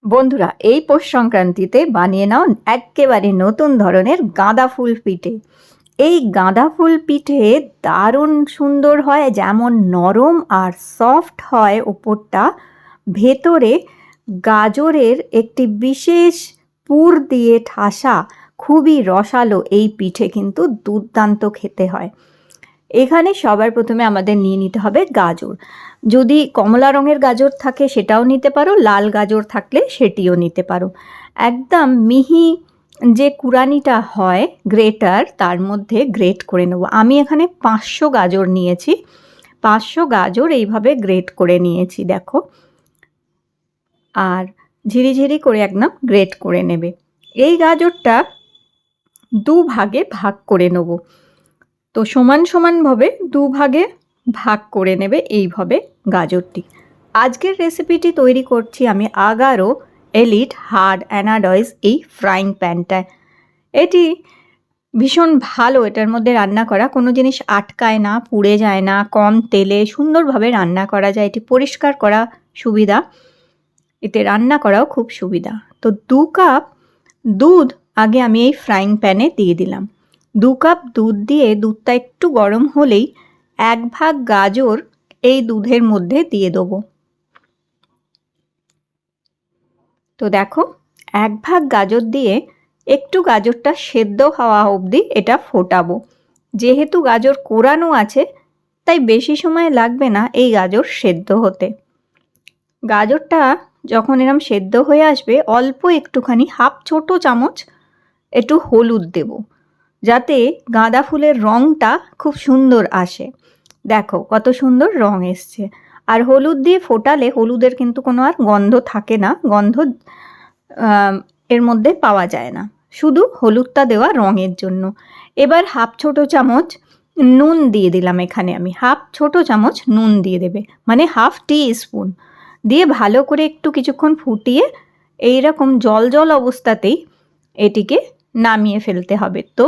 বন্ধুরা, এই পৌষ সংক্রান্তিতে বানিয়ে নাও একেবারে নতুন ধরনের গাঁদা ফুল পিঠে। এই গাঁদা ফুল পিঠে দারুণ সুন্দর হয়, যেমন নরম আর সফট হয় ওপরটা, ভেতরে গাজরের একটি বিশেষ পুর দিয়ে ঠাসা, খুবই রসালো এই পিঠে কিন্তু দুর্দান্ত খেতে হয়। এখানে সবার প্রথমে আমাদের নিয়ে নিতে হবে গাজর। যদি কমলা রঙের গাজর থাকে সেটাও নিতে পারো, লাল গাজর থাকলে সেটিও নিতে পারো। একদম মিহি যে কুড়ানিটা হয় গ্রেটার, তার মধ্যে গ্রেট করে নেব। আমি এখানে 500 গাজর নিয়েছি। 500 গাজর এইভাবে গ্রেট করে নিয়েছি, দেখো। আর ঝিরিঝিরি করে একদম গ্রেট করে নেবে। এই গাজরটা দুভাগে ভাগ করে নেব। তো সমান সমানভাবে দুভাগে ভাগ করে নেবে এইভাবে গাজরটি। আজকের রেসিপিটি তৈরি করছি আমি আগারো এলিট হার্ড অ্যানাডয়েজ এই ফ্রাইং প্যানটায়। এটি ভীষণ ভালো, এটার মধ্যে রান্না করা, কোনো জিনিস আটকায় না, পুড়ে যায় না, কম তেলে সুন্দরভাবে রান্না করা যায়। এটি পরিষ্কার করা সুবিধা, এতে রান্না করাও খুব সুবিধা। তো 2 কাপ দুধ আগে আমি এই ফ্রাইং প্যানে দিয়ে দিলাম। 2 কাপ দুধ দিয়ে দুধটা একটু গরম হলেই 1 ভাগ গাজর এই দুধের মধ্যে দিয়ে দেবো। তো দেখো, 1 ভাগ গাজর দিয়ে একটু গাজরটা সেদ্ধ হওয়া অবধি এটা ফোটাবো। যেহেতু গাজর কোরানো আছে তাই বেশি সময় লাগবে না এই গাজর সেদ্ধ হতে। গাজরটা যখন এরম সেদ্ধ হয়ে আসবে, অল্প একটুখানি হাফ ছোট চামচ একটু হলুদ দেব, যাতে গাঁদা ফুলের রঙটা খুব সুন্দর আসে। দেখো কত সুন্দর রং এসছে। আর হলুদ দিয়ে ফোটালে হলুদের কিন্তু কোনো আর গন্ধ থাকে না, গন্ধ এর মধ্যে পাওয়া যায় না, শুধু হলুদটা দেওয়া রঙের জন্য। এবার হাফ ছোট চামচ নুন দিয়ে দিলাম, এখানে আমি হাফ ছোট চামচ নুন দিয়ে দেবে, মানে হাফ টিস্পুন দিয়ে ভালো করে একটু কিছুক্ষণ ফুটিয়ে এইরকম জল জল অবস্থাতেই এটিকে নামিয়ে ফেলতে হবে। তো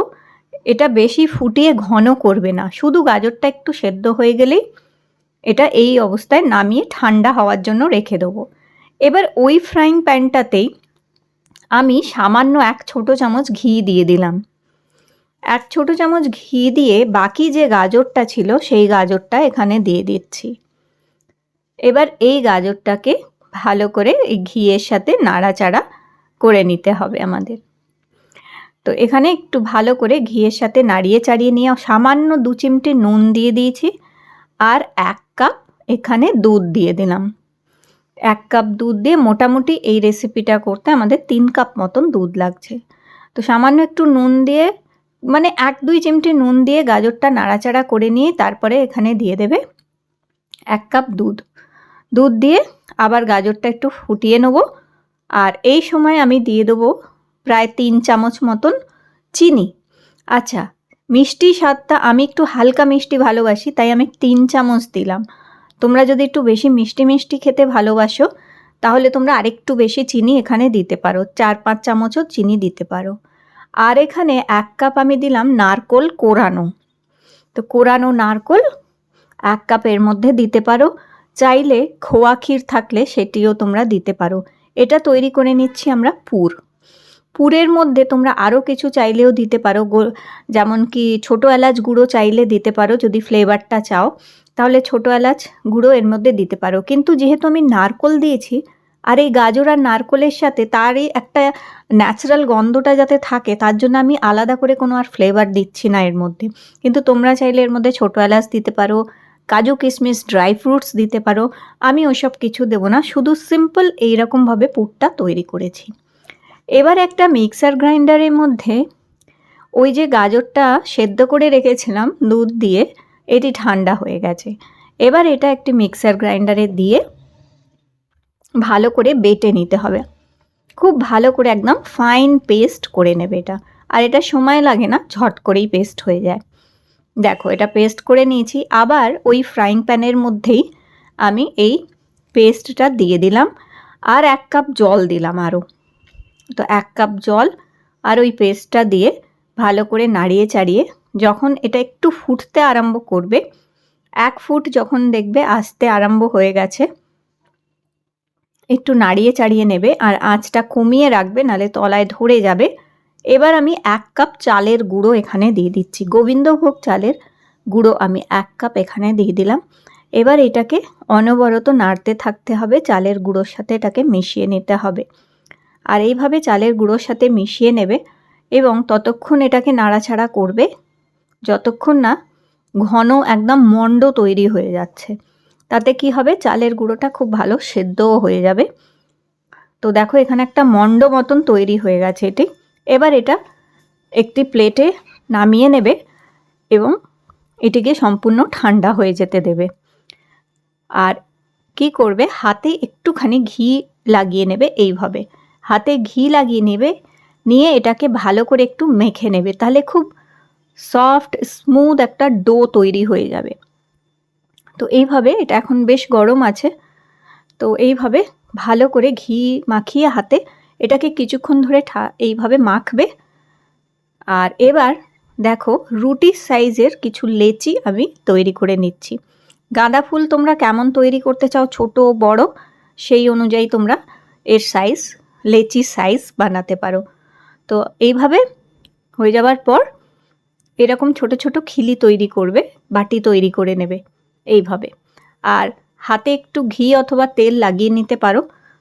এটা বেশি ফুটিয়ে ঘন করবে না, শুধু গাজরটা একটু সেদ্ধ হয়ে গেলেই এটা এই অবস্থায় নামিয়ে ঠান্ডা হওয়ার জন্য রেখে দেবো। এবার ওই ফ্রাইং প্যানটাতেই আমি সামান্য 1 ছোট চামচ ঘি দিয়ে দিলাম। 1 ছোট চামচ ঘি দিয়ে বাকি যে গাজরটা ছিল সেই গাজরটা এখানে দিয়ে দিচ্ছি। এবার এই গাজরটাকে ভালো করে এই ঘিয়ের সাথে নাড়াচাড়া করে নিতে হবে আমাদের। তো এখানে একটু ভালো করে ঘিয়ের সাথে নাড়িয়ে চাড়িয়ে নিয়ে সামান্য 2 চিমটি নুন দিয়ে দিয়েছি, আর 1 কাপ এখানে দুধ দিয়ে দিলাম। 1 কাপ দুধ দিয়ে মোটামুটি এই রেসিপিটা করতে আমাদের 3 কাপ মতন দুধ লাগছে। তো সামান্য একটু নুন দিয়ে, মানে 1-2 চিমটি নুন দিয়ে গাজরটা নাড়াচাড়া করে নিয়ে তারপরে এখানে দিয়ে দেবে 1 কাপ দুধ। দুধ দিয়ে আবার গাজরটা একটু ফুটিয়ে নেব। আর এই সময় আমি দিয়ে দেবো প্রায় 3 চামচ মতন চিনি। আচ্ছা, মিষ্টি স্বাদটা আমি একটু হালকা মিষ্টি ভালোবাসি, তাই আমি 3 চামচ দিলাম। তোমরা যদি একটু বেশি মিষ্টি মিষ্টি খেতে ভালোবাসো তাহলে তোমরা আরেকটু বেশি চিনি এখানে দিতে পারো, 4-5 চামচও চিনি দিতে পারো। আর এখানে 1 কাপ আমি দিলাম নারকোল কোরানো। তো কোরানো নারকোল 1 কাপ এর মধ্যে দিতে পারো, চাইলে খোয়া ক্ষীর থাকলে সেটিও তোমরা দিতে পারো। এটা তৈরি করে নিচ্ছি আমরা পুর। পুরের মধ্যে তোমরা আরও কিছু চাইলেও দিতে পারো, যেমন কি ছোটো এলাচ গুঁড়ো চাইলে দিতে পারো, যদি ফ্লেভারটা চাও তাহলে ছোটো এলাচ গুঁড়ো এর মধ্যে দিতে পারো। কিন্তু যেহেতু আমি নারকোল দিয়েছি, আর এই গাজর আর নারকোলের সাথে তারই একটা ন্যাচারাল গন্ধটা যাতে থাকে, তার জন্য আমি আলাদা করে কোনো আর ফ্লেভার দিচ্ছি না এর মধ্যে। কিন্তু তোমরা চাইলে এর মধ্যে ছোটো এলাচ দিতে পারো, কাজু কিশমিশ ড্রাই ফ্রুটস দিতে পারো। আমি ওসব কিছু দেবো না, শুধু সিম্পল এইরকমভাবে পুরটা তৈরি করেছি। এবার একটা মিক্সার গ্রাইন্ডারের মধ্যে ওই যে গাজরটা সেদ্ধ করে রেখেছিলাম দুধ দিয়ে, এটি ঠান্ডা হয়ে গেছে। এবার এটা একটি মিক্সার গ্রাইন্ডারে দিয়ে ভালো করে বেটে নিতে হবে, খুব ভালো করে একদম ফাইন পেস্ট করে নেবে এটা। আর এটা সময় লাগে না, ঝট করেই পেস্ট হয়ে যায়। দেখো এটা পেস্ট করে নিয়েছি। আবার ওই ফ্রাইং প্যানের মধ্যেই আমি এই পেস্টটা দিয়ে দিলাম, আর 1 কাপ জল দিলাম আরও। তো 1 কাপ জল আর ওই পেস্টটা দিয়ে ভালো করে নাড়িয়ে চাড়িয়ে যখন এটা একটু ফুটতে আরম্ভ করবে, 1 ফুট যখন দেখবে আসতে আরম্ভ হয়ে গেছে, একটু নাড়িয়ে চাড়িয়ে নেবে আর আঁচটা কমিয়ে রাখবে, নাহলে তলায় ধরে যাবে। এবার আমি 1 কাপ চালের গুঁড়ো এখানে দিয়ে দিচ্ছি, গোবিন্দভোগ চালের গুঁড়ো আমি 1 কাপ এখানে দিয়ে দিলাম। এবার এটাকে অনবরত নাড়তে থাকতে হবে, চালের গুঁড়োর সাথে এটাকে মিশিয়ে নিতে হবে। আর এইভাবে চালের গুঁড়োর সাথে মিশিয়ে নেবে এবং ততক্ষণ এটাকে নাড়াচাড়া করবে যতক্ষণ না ঘন একদম মণ্ড তৈরি হয়ে যাচ্ছে। তাতে কি হবে, চালের গুঁড়োটা খুব ভালো সেদ্ধও হয়ে যাবে। তো দেখো এখানে একটা মণ্ড মতন তৈরি হয়ে গেছে এটি। এবার এটা একটি প্লেটে নামিয়ে নেবে এবং এটিকে সম্পূর্ণ ঠান্ডা হয়ে যেতে দেবে। আর কি করবে, হাতে একটুখানি ঘি লাগিয়ে নেবে, এইভাবে হাতে ঘি লাগিয়ে নেবে, নিয়ে এটাকে ভালো করে একটু মেখে নেবে, তাহলে খুব সফট স্মুথ একটা ডো তৈরি হয়ে যাবে। তো এইভাবে এটা এখন বেশ গরম আছে, তো এইভাবে ভালো করে ঘি মাখিয়ে হাতে এটাকে কিছুক্ষণ ধরে এইভাবে মাখবে। আর এবার দেখো রুটির সাইজের কিছু লেচি আমি তৈরি করে নিচ্ছি। গাঁদা ফুল তোমরা কেমন তৈরি করতে চাও, ছোট বড়, সেই অনুযায়ী তোমরা এর সাইজ, লেচির সাইজ বানাতে পারো। তো এইভাবে হয়ে যাবার পর এরকম ছোট ছোট খিলি তৈরি করবে, বাটি তৈরি করে নেবে এইভাবে। আর হাতে একটু ঘি অথবা তেল লাগিয়ে নিতে পারো,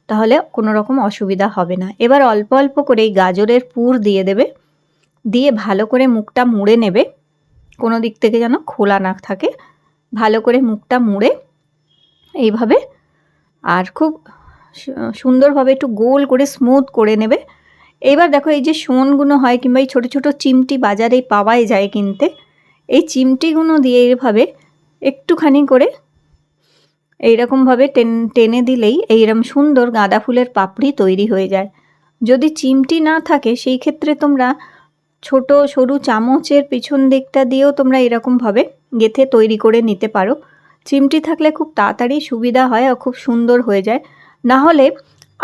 তাহলে কোনো রকম অসুবিধা হবে না। এবার অল্প অল্প করে এই গাজরের পুর দিয়ে দেবে, দিয়ে ভালো করে মুখটা মুড়ে নেবে, কোনো দিক থেকে যেন খোলা না থাকে। ভালো করে মুখটা মুড়ে এইভাবে আর খুব সুন্দরভাবে একটু গোল করে স্মুথ করে নেবে। এবার দেখো এই যে সোনগুলো হয় কিংবা এই ছোটো ছোটো চিমটি বাজারে পাওয়াই যায় কিনতে, এই চিমটিগুলো দিয়ে এইভাবে একটুখানি করে এইরকমভাবে টেনে দিলেই এইরকম সুন্দর গাঁদা ফুলের পাপড়ি তৈরি হয়ে যায়। যদি চিমটি না থাকে সেই ক্ষেত্রে তোমরা ছোট সরু চামচের পিছন দিকটা দিয়েও তোমরা এরকমভাবে গেঁথে তৈরি করে নিতে পারো। চিমটি থাকলে খুব তাড়াতাড়ি সুবিধা হয় আর খুব সুন্দর হয়ে যায়। না হলে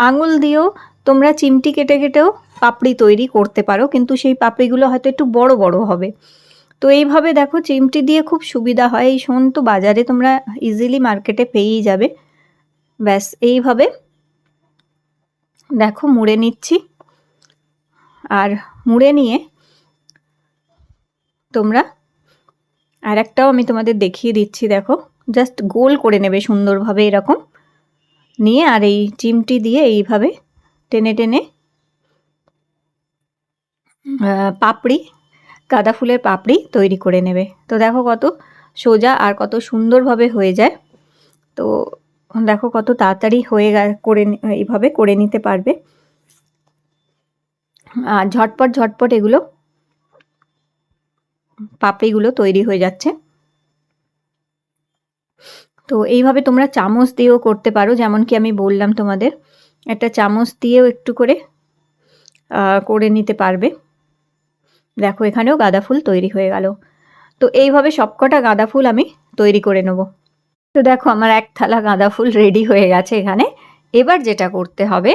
আঙুল দিয়েও তোমরা চিমটি কেটে কেটেও পাপড়ি তৈরি করতে পারো, কিন্তু সেই পাপড়িগুলো হয়তো একটু বড় বড় হবে। তো এইভাবে দেখো চিমটি দিয়ে খুব সুবিধা হয়। এই সোন তো বাজারে তোমরা ইজিলি মার্কেটে পেয়েই যাবে। ব্যাস এইভাবে দেখো মুড়ে নিচ্ছি। আর মুড়ে নিয়ে তোমরা আর একটাও আমি তোমাদের দেখিয়ে দিচ্ছি, দেখো জাস্ট গোল করে নেবে সুন্দরভাবে এরকম নিয়ে, আর এই চিমটি দিয়ে এইভাবে টেনে টেনে পাপড়ি, গাঁদা ফুলের পাপড়ি তৈরি করে নেবে। তো দেখো কত সোজা আর কত সুন্দরভাবে হয়ে যায়। তো দেখো কত তাড়াতাড়ি হয়ে করে এইভাবে করে নিতে পারবে। আর ঝটপট ঝটপট এগুলো পাপড়িগুলো তৈরি হয়ে যাচ্ছে। তো এইভাবে তোমরা চামচ দিয়েও করতে পারো, যেমন কি আমি বললাম তোমাদের, একটা চামচ দিয়েও একটু করে করে নিতে পারবে। দেখো এখানেও গাঁদা ফুল তৈরি হয়ে গেল। তো এইভাবে সবকটা গাঁদা ফুল আমি তৈরি করে নেব। তো দেখো আমার এক থালা গাঁদা ফুল রেডি হয়ে গেছে এখানে। এবার যেটা করতে হবে,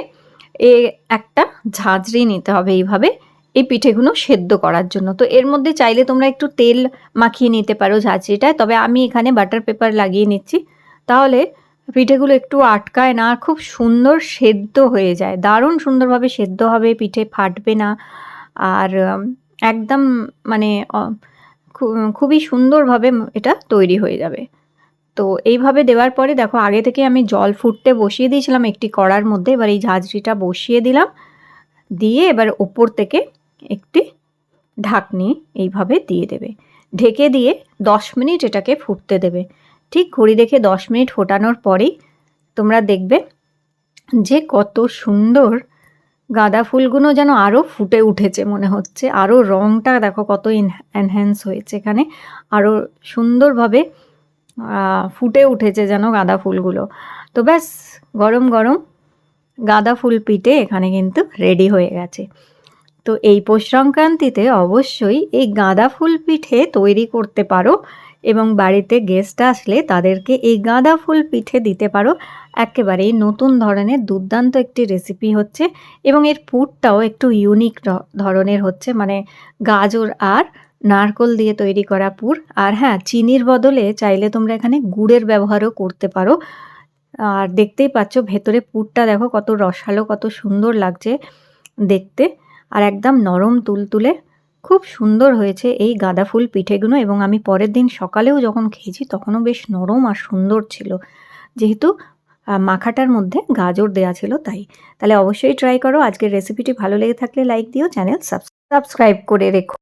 একটা ঝাঁঝরি নিতে হবে এইভাবে এই পিঠেগুলো সেদ্ধ করার জন্য। তো এর মধ্যে চাইলে তোমরা একটু তেল মাখিয়ে নিতে পারো ঝাঁঝরিটায়, তবে আমি এখানে বাটার পেপার লাগিয়ে নিচ্ছি, তাহলে পিঠেগুলো একটু আটকায় না, খুব সুন্দর সেদ্ধ হয়ে যায়, দারুণ সুন্দরভাবে সেদ্ধ হবে, পিঠে ফাটবে না, আর একদম মানে খুবই সুন্দরভাবে এটা তৈরি হয়ে যাবে। তো এইভাবে দেওয়ার পরে দেখো আগে থেকে আমি জল ফুটতে বসিয়ে দিয়েছিলাম একটি কড়ার মধ্যে। এবার এই ঝাঁঝরিটা বসিয়ে দিলাম, দিয়ে এবার ওপর থেকে একটি ঢাকনি এইভাবে দিয়ে দেবে, ঢেকে দিয়ে 10 মিনিট এটাকে ফুটতে দেবে। ঠিক ঘড়ি দেখে 10 মিনিট ফোটানোর পরেই তোমরা দেখবে যে কত সুন্দর গাঁদা ফুলগুলো যেন আরও ফুটে উঠেছে মনে হচ্ছে, আরও রঙটা দেখো কত এনহ্যান্স হয়েছে, এখানে আরও সুন্দরভাবে ফুটে উঠেছে যেন গাঁদা ফুলগুলো। তো ব্যাস গরম গরম গাঁদা ফুল পিঠে এখানে কিন্তু রেডি হয়ে গেছে। তো এই পৌষ সংক্রান্তিতে অবশ্যই এই গাঁদা ফুল পিঠে তৈরি করতে পারো এবং বাড়িতে গেস্ট আসলে তাদেরকে এই গাঁদা ফুল পিঠে দিতে পারো। একেবারেই নতুন ধরনের দুর্দান্ত একটি রেসিপি হচ্ছে এবং এর পুরটাও একটু ইউনিক ধরনের হচ্ছে, মানে গাজর আর নারকোল দিয়ে তৈরি করা পুর। আর হ্যাঁ, চিনির বদলে চাইলে তোমরা এখানে গুড়ের ব্যবহারও করতে পারো, আর দেখতেই পাচ্ছ ভেতরে পুরটা দেখো কত রসালো, কত সুন্দর লাগছে দেখতে। আর একদম নরম তুলতুলে খুব সুন্দর হয়েছে এই গাঁদা ফুল পিঠেগুলো। এবং আমি পরের দিন সকালেও যখন খেয়েছি তখনও বেশ নরম আর সুন্দর ছিল, যেহেতু মাখাটার মধ্যে গাজর দেয়া ছিল তাই। তাহলে অবশ্যই ট্রাই করো। আজকের রেসিপিটি ভালো লেগে থাকলে লাইক দিও, চ্যানেল সাবস্ক্রাইব করে রেখো।